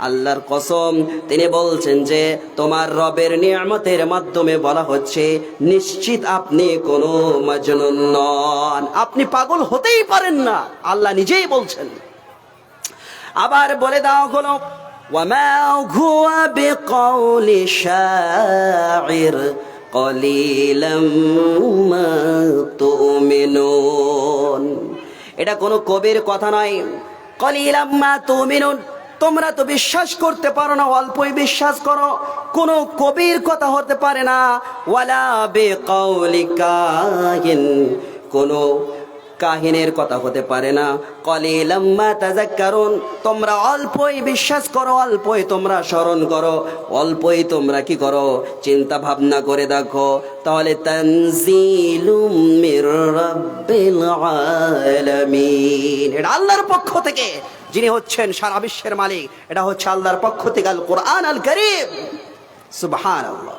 আল্লাহর কসম, তিনি বলছেন যে তোমার রবের নিয়ামতের মাধ্যমে বলা হচ্ছে নিশ্চিত আপনি কোনো মাজনুন নন, আপনি পাগল হতেই পারেন না, আল্লাহ নিজেই বলছেন। আবার বলে দেওয়া হলো ওয়ামা হুয়া বিকাউলি শাইর কলিলাম মা তুমিনুন, এটা কোনো কবির কথা নয়। কলিলাম মা তুমিনুন, তোমরা তো বিশ্বাস করতে পারো না, অল্পই বিশ্বাস করো, কোনো কবির কথা হতে পারে না। ওয়ালা বিকাউলি কাহিন, কোনো কাহিনের কথা হতে পারে না। কলিলাম মা তাযাক্কারুন, তোমরা অল্পই বিশ্বাস করো, অল্পই তোমরা স্মরণ করো, অল্পই তোমরা কি করো, চিন্তা ভাবনা করে দেখো। তাহলে তানজিলুম মির রাব্বিল আলামিন, এটা আল্লাহর পক্ষ থেকে, যিনি হচ্ছেন সারা বিশ্বের মালিক, এটা হচ্ছে আল্লাহর পক্ষ থেকে আল কোরআন আল কারীম। সুবহানাল্লাহ।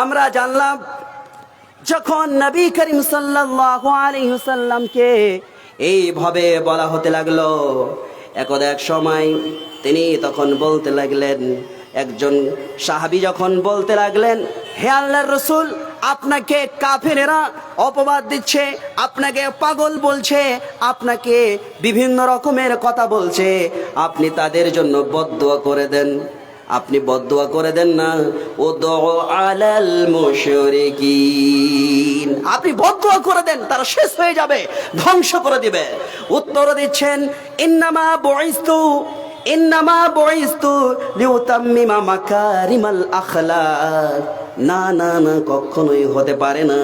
আমরা জানলাম যখন নবী করিম সাল্লাল্লাহু আলাইহি ওয়াসাল্লামকে এইভাবে বলা হতে লাগলো, একদা এক সময় তিনি তখন বলতে লাগলেন, একজন সাহাবী যখন বলতে লাগলেন, হে আল্লাহর রাসূল, আপনাকে কাফেরেরা অপবাদ দিচ্ছে, আপনাকে পাগল বলছে, আপনাকে বিভিন্ন রকমের কথা বলছে, আপনি তাদের জন্য বদদুয়া করে দেন। আপনি বদদুয়া করে দেন না, উদউ আলাল মুশরিকিন, আপনি বদদুয়া করে দেন, তারা শেষ হয়ে যাবে, ধ্বংস করে দিবে। উত্তর দিচ্ছেন ইন্নামা বুইস্তু লিউতাম্মিমা মাকারিমাল আখলাক, না না না, কখনোই হতে পারে না,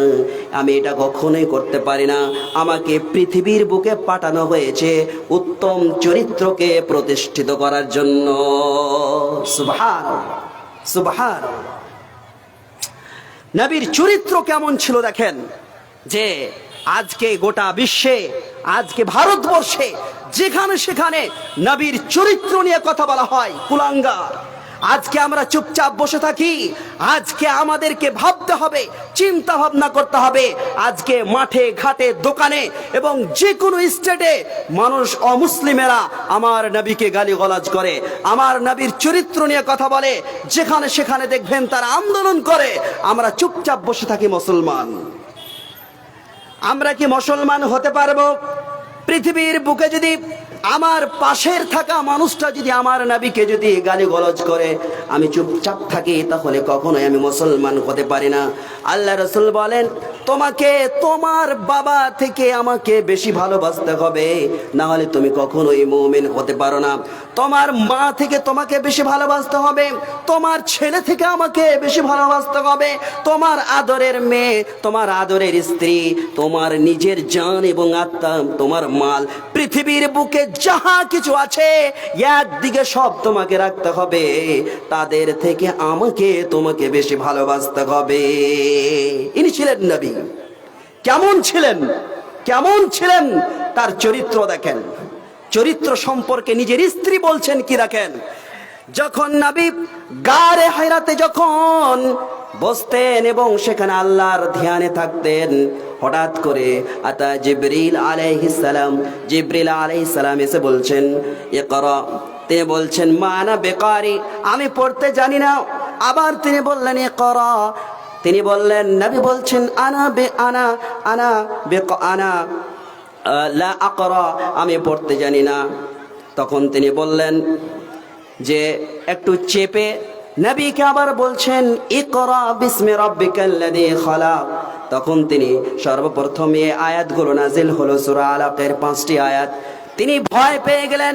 আমি এটা কখনোই করতে পারি না। আমাকে পৃথিবীর বুকে পাঠানো হয়েছে উত্তম চরিত্রকে প্রতিষ্ঠিত করার জন্য। সুবহানাল্লাহ, সুবহানাল্লাহ। নবীর চরিত্র কেমন ছিল দেখেন, যে আজকে গোটা বিশ্বে, আজকে ভারতবর্ষে যেখানে সেখানে নবীর চরিত্র নিয়ে কথা বলা হয়, কুলাঙ্গার। আজকে আমরা চুপচাপ বসে থাকি, আজকে আমাদেরকে ভাবতে হবে, চিন্তা ভাবনা করতে হবে। আজকে মাঠে ঘাটে দোকানে এবং যে কোনো স্টেটে মানুষ অমুসলিমেরা আমার নবীকে গালিগালাজ করে, আমার নবীর চরিত্র নিয়ে কথা বলে, যেখানে সেখানে দেখবেন তারা আন্দোলন করে। আমরা চুপচাপ বসে থাকি মুসলমান। আমরা কি মুসলমান হতে পারবো? পৃথিবীর বুকে যদি আমার পাশের থাকা মানুষটা যদি আমার নবীকে যদি গালিগালাজ করে, আমি চুপচাপ থাকি, তাহলে কখনোই আমি মুসলমান হতে পারি না। আল্লাহ রাসূল বলেন, তোমাকে তোমার বাবা থেকে আমাকে বেশি ভালোবাসতে হবে, না হলে তুমি কখনোই মুমিন হতে পারো না। তোমার মা থেকে তোমাকে বেশি ভালোবাসতে হবে, তোমার ছেলে থেকে আমাকে বেশি ভালোবাসতে হবে, তোমার আদরের মেয়ে, তোমার আদরের স্ত্রী, তোমার নিজের জান এবং আত্মা, তোমার মাল, পৃথিবীর বুকে যাহা কিছু আছে একদিকে সব তোমাকে রাখতে হবে, তাদের থেকে আমাকে তোমাকে বেশি ভালোবাসতে হবে। ইনি ছিলেন নবী। কেমন ছিলেন, কেমন ছিলেন তার চরিত্র দেখেন। চরিত্র সম্পর্কে নিজের স্ত্রী বলছেন কি দেখেন, যখন নবী গারে হিরাতে যখন বসতেন এবং সেখানে আল্লাহর ধ্যানে থাকতেন, হঠাৎ করে আতা জিবরিল আলাইহিস সালাম, জিবরিল আলাইহিস সালাম এসে বলছেন ইকরা, তিনি বলছেন মা আনা বিকারি, আমি পড়তে জানি না। আবার তিনি বললেন ইকরা, তিনি বললেন, নবী বলছেন আনা লা আকরা, আমি পড়তে জানি না। তখন তিনি বললেন যে একটু চেপে নবীকে আবার বলছেন ইকরা বিসমি রাব্বিকাল্লাযী খালাক। তখন তিনি সর্বপ্রথম এই আয়াতগুলো নাজিল হলো সূরা আলাকের 5টি আয়াত। তিনি ভয় পেয়ে গেলেন,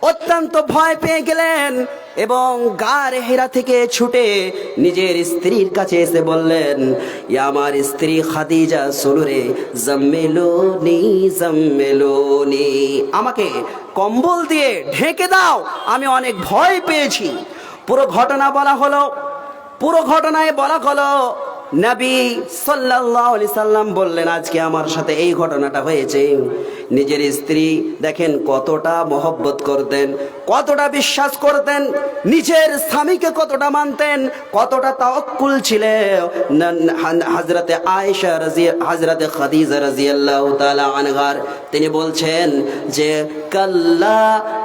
অত্যন্ত ভয় পেয়ে গেলেন এবং গারে হিরা থেকে ছুটে নিজের স্ত্রীর কাছে এসে বললেন, ইয়া আমার স্ত্রী খাদিজা, সুলুরে জাম্মিলুনি জাম্মিলুনি, আমাকে কম্বল দিয়ে ঢেকে দাও, আমি অনেক ভয় পেয়েছি। পুরো ঘটনা বলা হলো, পুরো ঘটনায় বলা হলো নবী সাল্লাল্লাহু আলাইহি সাল্লাম বললেন, আজকে আমার সাথে এই ঘটনাটা হয়েছে। নিজের স্ত্রী দেখেন কতটা মহব্বত করতেন, কতটা বিশ্বাস করতেন, নিজের স্বামীকে কতটা মানতেন, কতটা তাওয়াক্কুল ছিল হযরতে আয়েশা হযরতে খাদিজা রাদিয়াল্লাহু তাআলা আনহার। তিনি বলছেন যে কাল্লা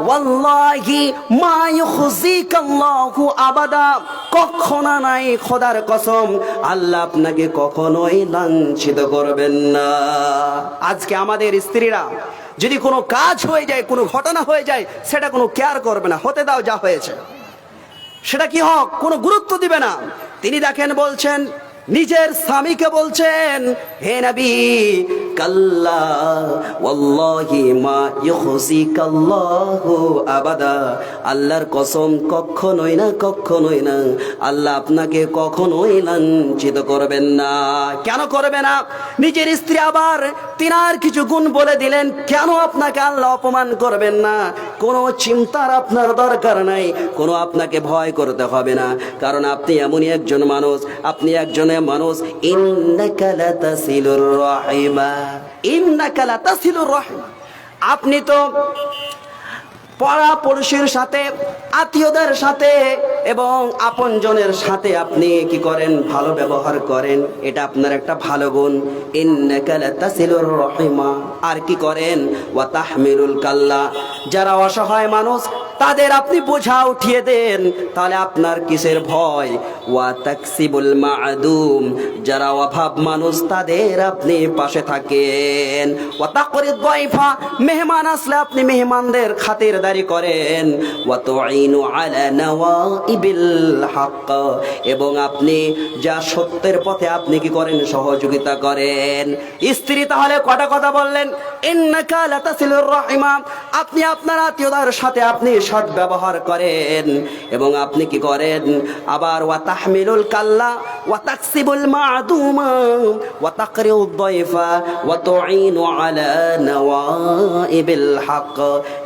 ওয়াল্লাহি মা ইউখজিকাল্লাহু আবাদা, কখনো নাই, খোদার কসম আল্লাহ আপনাকে কখনোই লাঞ্ছিত করবেন না। আজকে আমাদের স্ত্রীরা যদি কোনো কাজ হয়ে যায়, কোনো ঘটনা হয়ে যায়, সেটা কোনো কেয়ার করবে না, হতে দাও যা হয়েছে, সেটা কি হোক কোনো গুরুত্ব দিবে না। তিনি দেখেন বলছেন, নিজের স্বামীকে বলছেন, হে নবী কাল্লা ওয়াল্লাহি মা ইউখজিকাল্লাহু আবাদা, আল্লাহর কসম কখনোই না, কখনোই না, আল্লাহ আপনাকে কখনোই লাঞ্ছিত করবেন না। কেন করবে না? নিজের স্ত্রী আবার তিনার কিছু গুণ বলে দিলেন, কেন আপনাকে আল্লাহ অপমান করবেন না? কোনো চিন্তার আপনার দরকার নাই, কোনো আপনাকে ভয় করতে হবে না, কারণ আপনি এমনই একজন মানুষ, আপনি একজন মানুষ। ইন্নাকা লাতাসিলুর রাহিমা, ইন্নাকা লাতাসিলুর রাহিমা, আপনি তো পাড়া পড়শির সাথে, আত্মীয়দের সাথে এবং আপনজনের সাথে আপনি কি করেন? ভালো ব্যবহার করেন, এটা আপনার একটা ভালো গুণ। ইন্নাকা লাতাসিলুর রাহিমা, আর কি করেন? ওয়া তাহমিলুল কাল্লা, যারা অসহায় মানুষ তাদের আপনি বোঝা উঠিয়ে দেন, তাহলে আপনার কিসের ভয়? ওয়া তাকসিবুল মা'দুম, যারা অভাব মানুষ তাদের আপনি পাশে থাকেন। ওয়া তাকরিদ দাইফা, মেহমান আসলে আপনি মেহমানদের খাতিরদারি করেন। ওয়া তুঈনু আলা নাওয়াইবিল হক, এবং আপনি যা সত্যের পথে আপনি কি করেন? সহযোগিতা করেন। স্ত্রী তাহলে কটা কথা বললেন, ইন্নাকা লাতাসিলুর রাহিমা, আপনি আপনার আত্মীয়দের সাথে আপনি সৎ ব্যবহার করেন এবং আপনি কি করেন? আবার ওয়া তাহমিলুল কাল্লা ওয়া তাকসিবুল মা'দুমা ওয়া তাকরিউদ দাইফা ওয়া তুঈনু আলা নাওয়াইবিল হক।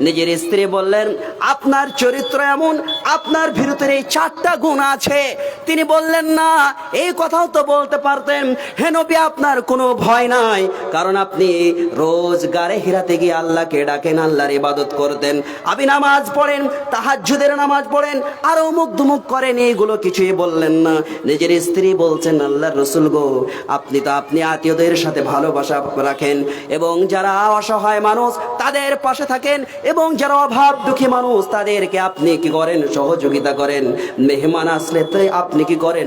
নিজের স্ত্রী বললেন, আপনার চরিত্র এমন, আপনার ভিতরে এই চারটা গুণ আছে। তিনি বললেন না, এই কথাও তো বলতে পারতেন, হে নবী আপনার কোনো ভয় নাই, কারণ আপনি রোজ গারে হিরাতে গিয়ে আল্লাহকে ডাকেন, আল্লাহর ইবাদত করতেন, আপনি নামাজ পড়েন, তাহাজ্জুদের নামাজ পড়েন, আর অমুক দুমুক করেন, এইগুলো কিছুই বললেন না। নিজের স্ত্রী বলছেন, আল্লাহর রাসূল গো, আপনি তো আপনি আত্মীয়দের সাথে ভালোবাসা রাখেন এবং যারা অসহায় মানুষ তাদের পাশে থাকেন এবং যারা অভাব দুঃখী মানুষ তাদেরকে আপনি কি করেন? সহযোগিতা করেন। মেহমান আসলে তো আপনি কি করেন?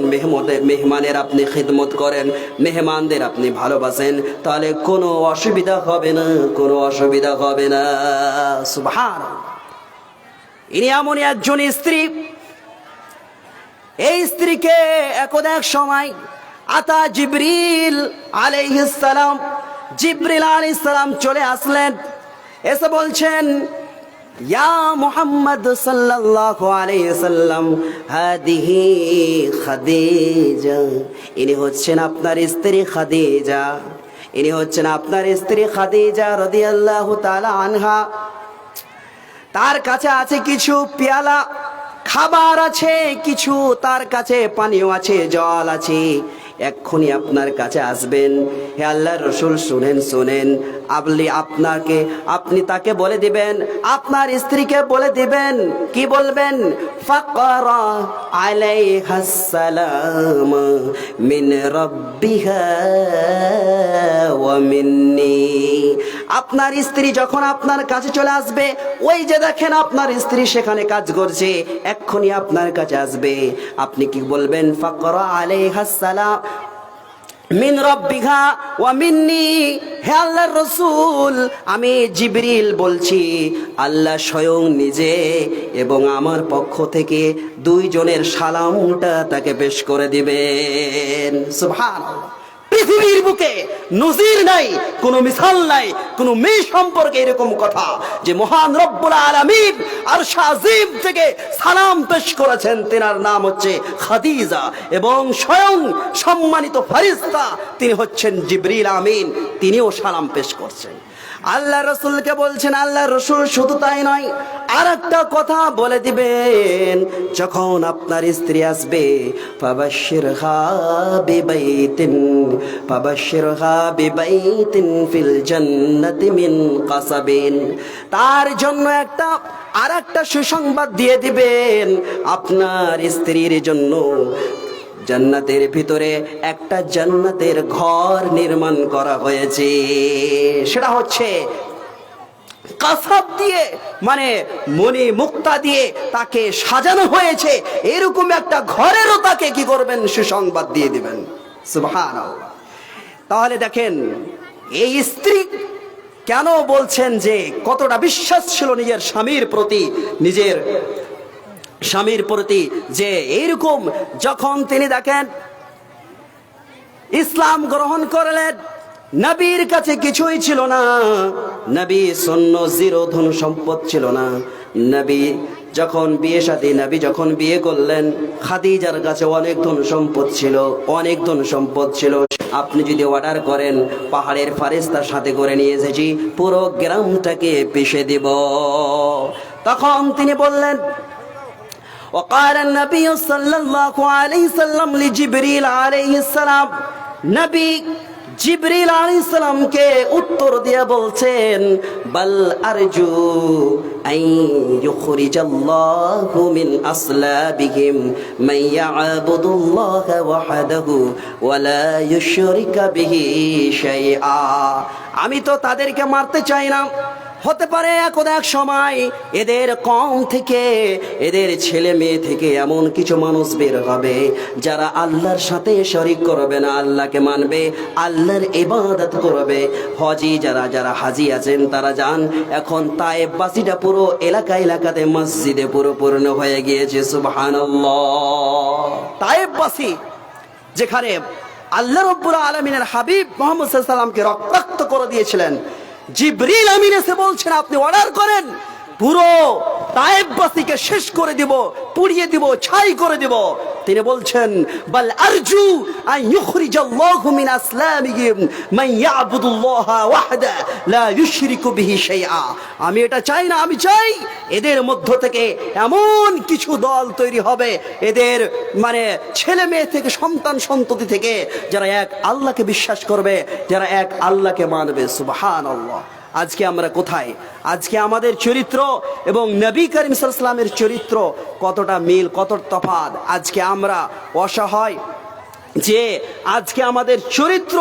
মেহমানের আপনি খিদমত করেন, মেহমানদের আপনি ভালোবাসেন, তাহলে কোনো অসুবিধা হবে না, কোনো অসুবিধা হবে না। সুবহানাল্লাহ। ইনি এমনই একজন স্ত্রী, এই স্ত্রীকে একদা এক সময় আতা জিবরিল আলাইহিস সালাম, জিবরিল আলাইহিস সালাম চলে আসলেন, এসে বলছেন, ইয়া মুহাম্মদ সাল্লাল্লাহু আলাইহি সাল্লাম, হাদিহি খাদিজা, ইনি হচ্ছেন আপনার স্ত্রী খাদিজা, ইনি হচ্ছেন আপনার স্ত্রী খাদিজা রাদিয়াল্লাহু তাআলা আনহা। তার কাছে আছে কিছু পেয়ালা, খাবার আছে কিছু, তার কাছে পানীয় আছে, জল আছে, এক্ষুনি আপনার কাছে আসবেন। হে আল্লাহর রাসূল শুনেন, শুনেন, আপনি তাকে বলে দিবেন, আপনার স্ত্রীকে বলে দিবেন, কি বলবেন? ফাকরা আলাইহাস সালাম মিন রাব্বিহা ওয়া মিন্নি। আপনার স্ত্রী যখন আপনার কাছে চলে আসবে, ওই যে দেখেন আপনার স্ত্রী সেখানে কাজ করছে, এক্ষুনি আপনার কাছে আসবে, আপনি কি বলবেন? ফাকরা আলাইহাস সালাম মিন রাব্বিহা ওয়া মিন্নি। হে আল্লাহর রাসূল, আমি জিবরিল বলছি, আল্লাহ স্বয়ং নিজে এবং আমার পক্ষ থেকে দুইজনের সালামটা তাকে পেশ করে দিবেন। সুবহানাল্লাহ। পৃথিবীর বুকে নজির নাই, কোনো মিসাল নাই, কোনো মেয়ে সম্পর্কে এরকম কথা যে মহান রব্বুল আলামিন আরশ আজিম থেকে সালাম পেশ করেছেন, তেনার নাম হচ্ছে খাদিজা এবং স্বয়ং সম্মানিত ফেরেশতা তিনি হচ্ছেন জিবরিল আমিন, তিনিও সালাম পেশ করছেন। আল্লাহ রসুলকে বলছেন, আল্লাহ রসুল শুধু তাই নয়, আর একটা কথা বলে দিবেন, যখন আপনার স্ত্রী আসবে, ফাবাশশিরহা বিবাইতিন ফিল জান্নাতি মিন কাসাবিন, তার জন্য আর একটা সুসংবাদ দিয়ে দিবেন, আপনার স্ত্রীর জন্য জান্নাতের ভিতরে একটা জান্নাতের ঘর নির্মাণ করা হয়েছে। সেটা হচ্ছে কাসাব দিয়ে, মানে মণি মুক্তা দিয়ে তাকে সাজানো হয়েছে। এরকম একটা ঘরেরও তাকে কি করবেন, সুসংবাদ দিয়ে দিবেন। সুবহানাল্লাহ। তাহলে দেখেন এই স্ত্রী কেন বলছেন যে কতটা বিশ্বাস ছিল নিজের স্বামীর প্রতি, যে এইরকম যখন তিনি দেখেন ইসলাম গ্রহণ করলেন, নবীর কাছে কিছুই ছিল না, নবী শূন্য, জিরো, ধন সম্পদ ছিল না। নবী যখন বিয়ে করলেন, খাদিজার কাছে অনেক ধন সম্পদ ছিল। আপনি যদি অর্ডার করেন, পাহাড়ের ফারেস্তার সাথে করে নিয়ে এসেছি, পুরো গ্রামটাকে পিষে দিব। তখন তিনি বললেন, وقال النبي صلى الله عليه وسلم لجبريل عليه السلام, নবী জিবরিল আলাইহিস সালামকে উত্তর দিয়ে বলছেন, বাল আরজু আই ইউখরিজাল্লাহু মিন আসলাবিহিম মান ইয়াবুদুল্লাহা ওয়াহদাহু ওয়া লা ইউশরিকা বিহি শাইআ। আমি তো তাদেরকে মারতে চাই না, হতে পারে এক সময় এদের কম থেকে, এদের ছেলে মেয়ে থেকে এমন কিছু মানুষ বের হবে যারা আল্লাহর সাথে শরীক করবে না, আল্লাহকে মানবে, আল্লাহর ইবাদত করবে। যারা হাজি আছেন তারা যান, এখন তায়েফবাসীটা পুরো এলাকাতে মসজিদে পুরো পূর্ণ হয়ে গিয়েছে। সুবহানাল্লাহ। তায়েফবাসী যেখানে আল্লাহ রাব্বুল আলামিনের হাবিব মুহাম্মদ সাল্লাল্লাহু আলাইহি ওয়াসাল্লামকে রক্তাক্ত করে দিয়েছিলেন, জিবরিল আমিন এসে বলছেন, আপনি অর্ডার করেন, পুরো তায়েফবাসীকে শেষ করে দিব, পুড়িয়ে দিব, ছাই করে দিব। তিনি বলছেন, বাল আরজু আন ইউখরিজাল্লাহু মিন আসলামিহিম মান ইয়াবুদুল্লাহা ওয়াহদা লা ইউশরিকু বিহি শাইআ। আমি এটা চাই না, আমি চাই এদের মধ্য থেকে এমন কিছু দল তৈরি হবে, এদের মানে ছেলে মেয়ে থেকে, সন্তান সন্ততি থেকে, যারা এক আল্লাহকে বিশ্বাস করবে, যারা এক আল্লাহকে মানবে। সুবহানাল্লাহ। আজকে আমরা কোথায়? আজকে আমাদের চরিত্র এবং নবী করিম সাল্লাল্লাহু আলাইহি ওয়াসাল্লামের চরিত্র কতটা মিল, কত তফাৎ। আজকে আমরা অসহায়, যে আজকে আমাদের চরিত্র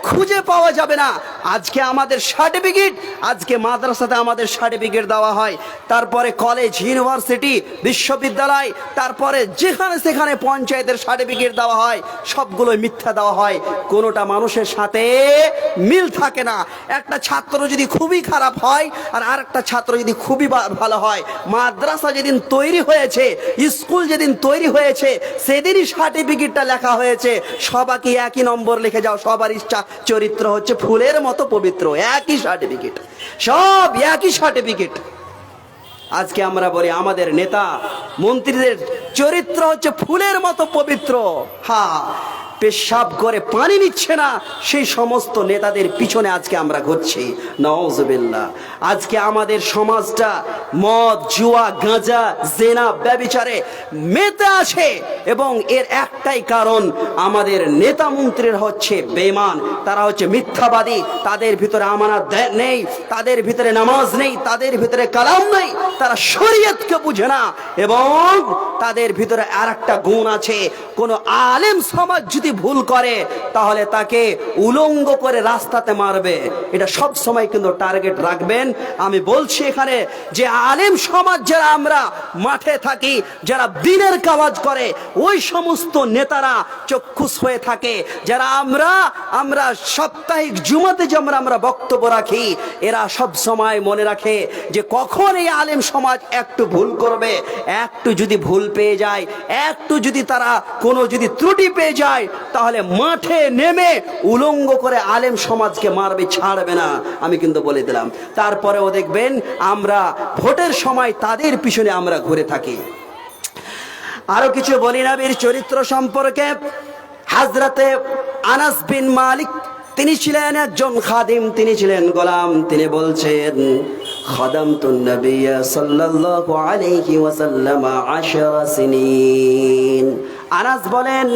খুঁজে পাওয়া যাবে না। আজকে আমাদের সার্টিফিকেট, আজকে মাদ্রাসাতে আমাদের সার্টিফিকেট দেওয়া হয়, তারপরে কলেজ, ইউনিভার্সিটি, বিশ্ববিদ্যালয়, তারপরে যেখানে সেখানে পঞ্চায়েতের সার্টিফিকেট দেওয়া হয়, সবগুলো মিথ্যা দেওয়া হয়, কোনোটা মানুষের সাথে মিল থাকে না। একটা ছাত্র যদি খুবই খারাপ হয় আর আরেকটা ছাত্র যদি খুবই ভালো হয়, মাদ্রাসা যেদিন তৈরি হয়েছে, স্কুল যেদিন তৈরি হয়েছে, সেদিনই সার্টিফিকেটটা লেখা হয়েছে, সবাইকে একই নম্বর লিখে যাও, সবারই চরিত্র হচ্ছে ফুলের মতো পবিত্র, একই সার্টিফিকেট, সব একই সার্টিফিকেট। আজকে আমরা বলি আমাদের নেতা মন্ত্রীদের চরিত্র হচ্ছে ফুলের মতো পবিত্র, হ্যাঁ, পেশাব করে পানি নিচ্ছে না, সেই সমস্ত নেতাদের পিছনে আজকে আমরা ঘুরছি। নাউজুবিল্লাহ। আজকে আমাদের সমাজটা মদ, জুয়া, গাঁজা, জেনা, ব্যভিচারে মেতে আছে, এবং এর একটাই কারণ, আমাদের নেতা মন্ত্রীরা হচ্ছে বেঈমান, তারা হচ্ছে মিথ্যাবাদী, তাদের ভিতরে আমানত নেই, তাদের ভিতরে নামাজ নেই, তাদের ভিতরে কালাম নেই, তারা শরীয়তকে বুঝে না, এবং তাদের ভিতরে আর একটা গুণ আছে, কোন আলেম সমাজ যদি ভুল করে তাহলে তাকে উলঙ্গ করে রাস্তাতে মারবে। এটা সব সময় কিন্তু টার্গেট রাখবেন। আমি বলছি এখানে যে আলেম সমাজ যারা আমরা মাঠে থাকি, যারা দিনের কাজ করে, ওই সমস্ত নেতারা চক্ষুষ হয়ে থাকে, যারা আমরা সাপ্তাহিক জুমাতে যে আমরা বক্তব্য রাখি, এরা সব সময় মনে রাখে যে কখন এই আলেম সমাজ একটু ভুল করবে, একটু যদি ভুল পেয়ে যায়, একটু যদি তারা কোনো যদি ত্রুটি পেয়ে যায়, তাহলে মাঠে নেমে উলঙ্গ করে আলেম সমাজকে মারবে, ছাড়বে না। আমি কিন্তু বলে দিলাম। তারপরেও দেখবেন আমরা ভোটের সময় তাদের পিছনে আমরা ঘুরে থাকি। আরো কিছু বলি নবীর চরিত্র সম্পর্কে। হযরতে আনাস বিন মালিক তিনি ছিলেন একজন খাদিম, তিনি ছিলেন গোলাম। তিনি বলছেন খাদামতুন নবিয়্য সাল্লাল্লাহু আলাইহি ওয়াসাল্লাম 10 সিনিন। আনাস বলেন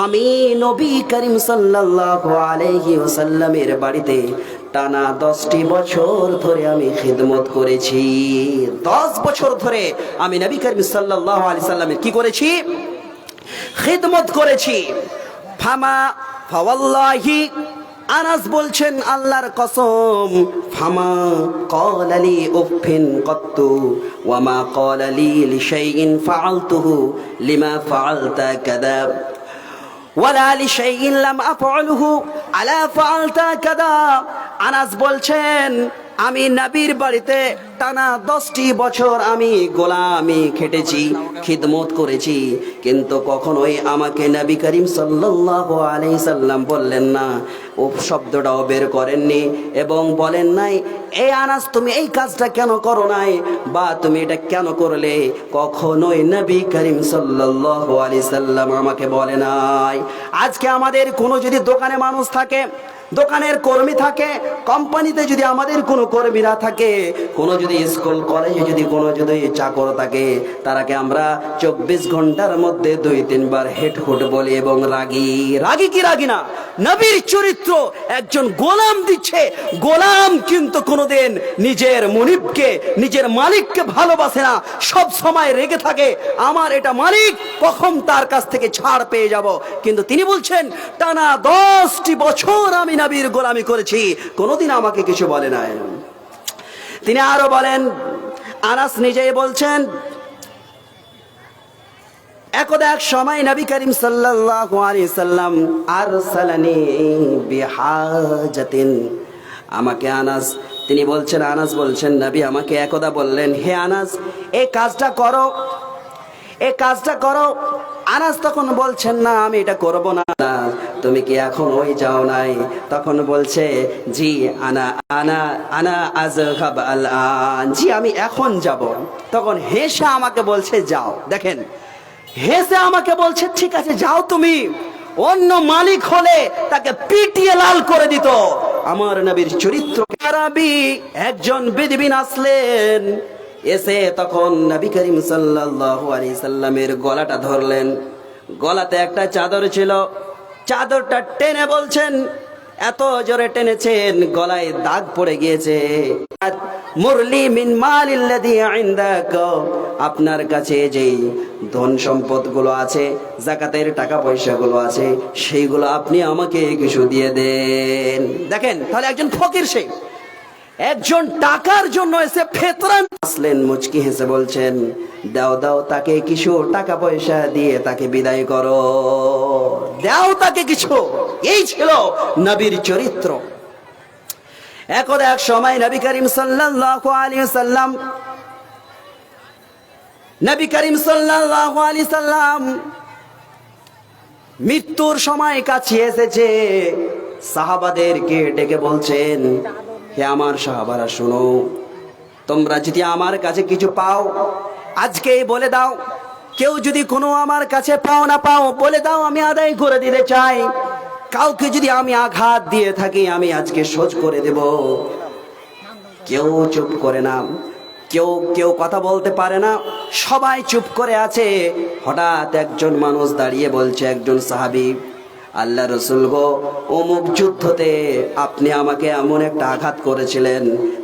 আমি নবী করিম সাল্লাল্লাহু আলাইহি ওয়াসাল্লামের বাড়িতে টানা 10টি বছর ধরে আমি খিদমত করেছি। 10 বছর ধরে আমি নবী করিম সাল্লাল্লাহু আলাইহি সাল্লামের কি করেছি? খিদমত করেছি। ফামা ফাওয়াল্লাহি, আনাস বলছেন আল্লাহর কসম, ফামা ক্বালালি উফিন কত্তু ওয়া মা ক্বালালি লিশাইইন ফাআলতুহু লিমা ফাআলতা কাযা ওয়ালা লিশাইইন লাম আফআলহু আলা ফাআলতা কাযা। আনাস বলছেন আমি নবীর বাড়িতে টানা 10টি বছর আমি গোলামি খেটেছি, খিদমত করেছি, কিন্তু কখনোই আমাকে নবী করিম সাল্লাল্লাহু আলাইহি সাল্লাম বললেন না, ও শব্দটাও বের করেননি এবং বলেন নাই এই আনাস তুমি এই কাজটা কেন করো নাই বা তুমি এটা কেন করলে। কখনোই নবী করিম সাল্লাল্লাহু আলাইহি সাল্লাম আমাকে বলে নাই। আজকে আমাদের কোনো যদি দোকানে মানুষ থাকে, দোকানের কর্মী থাকে, কোম্পানিতে যদি আমাদের কোনো কর্মীরা থাকে, কোনো যদি স্কুল কলেজে যদি কোনো যদি চাকর থাকে, তারাকে আমরা 24 ঘন্টার মধ্যে 2-3 বার হেড হুড বলি এবং রাগি। রাগি কি রাগি না? নবীর চরিত্র একজন গোলাম দিচ্ছে। গোলাম কিন্তু কোনোদিন নিজের মুনিবকে, নিজের মালিককে ভালোবাসে না, সব সময় রেগে থাকে আমার এটা মালিক, কখন তার কাছ থেকে ছাড় পেয়ে যাব। কিন্তু তিনি বলছেন টানা 10টি বছর আমি নবীর গোলামি করেছি, কোনোদিন আমাকে কিছু বলে নাই। তিনি আরো বলেন, আনাস নিজেই বলছেন একদা এক সময় নবী করিম সাল্লাল্লাহু আলাইহি সাল্লাম আরসালানি বিহাজাতিন, আমাকে আনাস তিনি বলছেন, আনাস বলছেন নবী আমাকে একদা বললেন হে আনাস এই কাজটা করো, এই কাজটা করো। আনাস তখন বলছেন না আমি এটা করব না। তুমি কি এখন ওই যাও নাই? তখন বলছে জি আনা আনা আনা আযহাব আলআন, জি আমি এখন যাব। তখন হেসে আমাকে বলছে যাও। দেখেন হেসে আমাকে বলছে ঠিক আছে যাও তুমি। অন্য মালিক হলে তাকে পিটিয়ে লাল করে দিত। আমার নবীর চরিত্র। আরবি একজন বেদবিন আসলেন, এসে তখন নবী করিম সাল্লাল্লাহু আলাইহি সাল্লামের গলাটা ধরলেন। গলাতে একটা চাদর ছিল, চাদরটা টেনে বলছেন, এত জোরে টেনেছেন গলায় দাগ পড়ে গিয়েছে। মুরলি মিন মালিল্লাযী ইনদাকা, আপনার কাছে যেই ধন সম্পদ গুলো আছে, যাকাতের টাকা পয়সা গুলো আছে, সেইগুলো আপনি আমাকে কিছু দিয়ে দেন। দেখেন তাহলে একজন ফকির, সে একজন টাকার জন্য এসে ফেতরা আসলেন, মুচকি হেসে বলছেন দাও দাও তাকে কিছু টাকা পয়সা দিয়ে তাকে বিদায় করো, দাও তাকে কিছু। এই ছিল নবীর চরিত্র। একদা এক সময় নবী করিম সাল্লাল্লাহু আলাইহি সাল্লাম, নবী করিম সাল্লাল্লাহু আলাইহি সাল্লাম মৃত্যুর সময় কাছে এসেছে। সাহাবাদেরকে ডেকে বলছেন হে আমার সাহাবারা শোনো, তোমরা যদি আমার কাছে কিছু পাও আজকেই বলে দাও। কেউ যদি কোনো আমার কাছে পাও না পাও বলে দাও, আমি আদায় করে দিতে চাই। কাউকে যদি আমি আঘাত দিয়ে থাকি আমি আজকে শোধ করে দেব। কেউ চুপ করে না, কেউ কথা বলতে পারে না, সবাই চুপ করে আছে। হঠাৎ একজন মানুষ দাঁড়িয়ে বলছে, একজন সাহাবী, আল্লাহ রসুল গো, অমুক যুদ্ধতে আপনি আমাকে এমন একটা আঘাত করেছিলেন,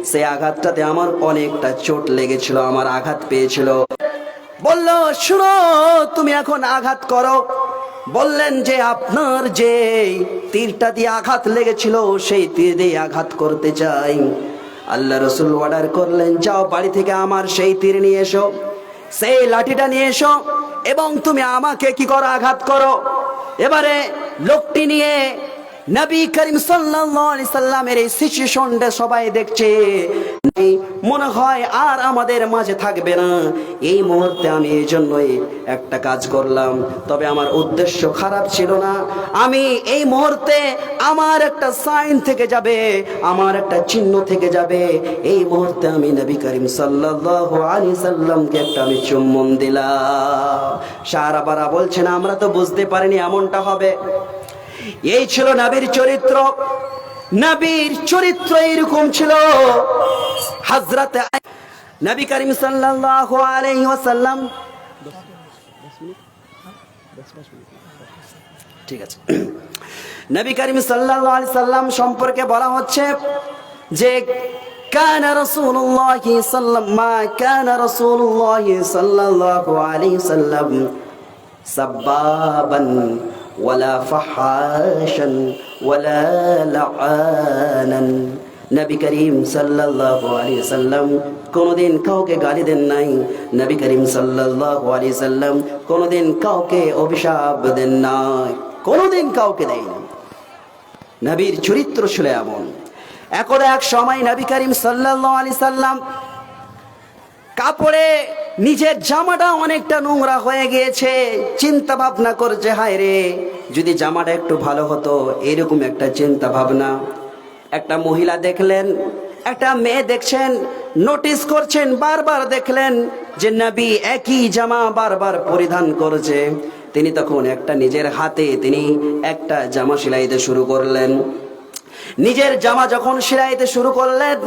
সেই আঘাতটাতে আমার অনেকটা চোট লেগেছিল, আমার আঘাত পেয়েছিল। বলল শুনো তুমি এখন আঘাত করো। বললেন যে আপনার যে তীরটা দিয়ে আঘাত লেগেছিল সেই তীর দিয়ে আঘাত করতে চাই। আল্লাহ রসুল অর্ডার করলেন যাও বাড়ি থেকে আমার সেই তীর নিয়ে এসো, সেই লাঠিটা নিয়ে এসো এবং তুমি আমাকে কি করো আঘাত করো। এবারে লোকটি নিয়ে নবী করিম সাল্লাল্লাহু আলাইহি সাল্লামের এই সিচুয়েশনটা সবাই দেখছে, মনে হয় আর আমাদের মাঝে থাকবে না। এই মুহূর্তে আমি এই জন্যই একটা কাজ করলাম, তবে আমার উদ্দেশ্য খারাপ ছিল না। আমি এই মুহূর্তে আমার একটা সাইন থেকে যাবে, আমার একটা চিহ্ন থেকে যাবে। এই মুহূর্তে আমি নবী করিম সাল্লাল্লাহু আলাইহি সাল্লামকে একটা আমি চুম্বন দিলাম। সাহাবারা বলছেন আমরা তো বুঝতে পারিনি এমনটা হবে। এই ছিল নবীর চরিত্র। নবীর চরিত্র এরকম ছিল। হযরতে নবী করিম সাল্লাল্লাহু আলাইহি ওয়াসাল্লাম, ঠিক আছে, নবী করিম সাল্লাল্লাহু আলাইহি সাল্লাম সম্পর্কে বলা হচ্ছে যে কানা রাসূলুল্লাহি সাল্লাল্লাহু আলাইহি সাল্লাম সাব্বাবান ওয়ালা ফাহাশান ওয়ালা লাআনান। নবী করিম সাল্লাল্লাহু আলাইহি সাল্লাম কোনদিন কাউকে গালি দেন নাই। নবী করিম সাল্লাল্লাহু আলাইহি সাল্লাম কোনদিন কাউকে অভিশাপ দেন নাই, কোনদিন কাউকে দেয়নি। নবীর চরিত্র ছিল এমন। একদা এক সময় নবী করিম সাল্লাল্লাহু আলাইহি সাল্লাম কাপড়ে নিজের জামাটা অনেকটা নোংরা হয়ে গিয়েছে, চিন্তা ভাবনা করছে, হায় রে যদি জামাটা একটু ভালো হতো, এরকম একটা চিন্তা ভাবনা। একটা মহিলা দেখলেন, একটা মেয়ে দেখছেন, নোটিস করছেন, বারবার দেখলেন যে নবী একই জামা বারবার পরিধান করছে। তিনি তখন একটা নিজের হাতে তিনি একটা জামা সেলাইতে শুরু করলেন। নিজের জামা যখন সেলাইতে শুরু করলেন,